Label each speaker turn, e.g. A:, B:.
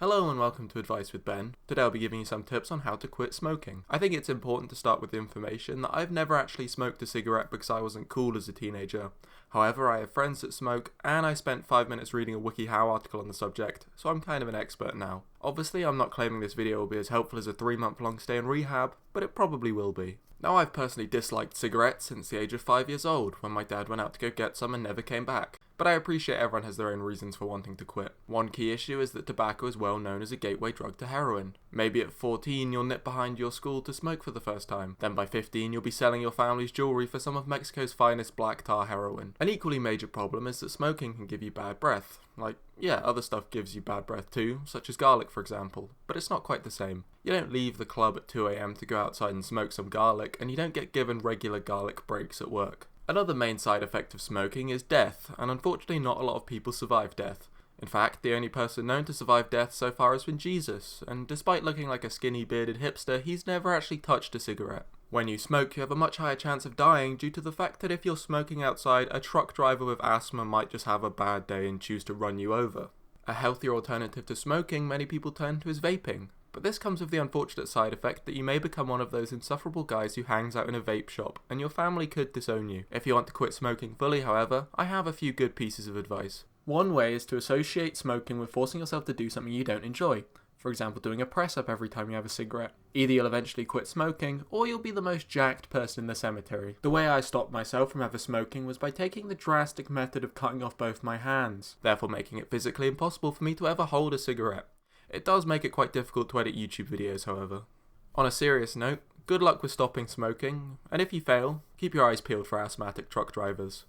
A: Hello and welcome to Advice with Ben. Today I'll be giving you some tips on how to quit smoking. I think it's important to start with the information that I've never actually smoked a cigarette because I wasn't cool as a teenager. However, I have friends that smoke, and I spent 5 minutes reading a WikiHow article on the subject, so I'm kind of an expert now. Obviously, I'm not claiming this video will be as helpful as a 3-month-long stay in rehab, but it probably will be. Now, I've personally disliked cigarettes since the age of 5 years old, when my dad went out to go get some and never came back. But I appreciate everyone has their own reasons for wanting to quit. One key issue is that tobacco is well known as a gateway drug to heroin. Maybe at 14 you'll nip behind your school to smoke for the first time. Then by 15 you'll be selling your family's jewellery for some of Mexico's finest black tar heroin. An equally major problem is that smoking can give you bad breath. Other stuff gives you bad breath too, such as garlic for example, but it's not quite the same. You don't leave the club at 2 AM to go outside and smoke some garlic, and you don't get given regular garlic breaks at work. Another main side effect of smoking is death, and unfortunately not a lot of people survive death. In fact, the only person known to survive death so far has been Jesus, and despite looking like a skinny bearded hipster, he's never actually touched a cigarette. When you smoke, you have a much higher chance of dying due to the fact that if you're smoking outside, a truck driver with asthma might just have a bad day and choose to run you over. A healthier alternative to smoking many people turn to is vaping. But this comes with the unfortunate side effect that you may become one of those insufferable guys who hangs out in a vape shop, and your family could disown you. If you want to quit smoking fully, however, I have a few good pieces of advice. One way is to associate smoking with forcing yourself to do something you don't enjoy. For example, doing a press-up every time you have a cigarette. Either you'll eventually quit smoking, or you'll be the most jacked person in the cemetery. The way I stopped myself from ever smoking was by taking the drastic method of cutting off both my hands, therefore making it physically impossible for me to ever hold a cigarette. It does make it quite difficult to edit YouTube videos, however. On a serious note, good luck with stopping smoking, and if you fail, keep your eyes peeled for asthmatic truck drivers.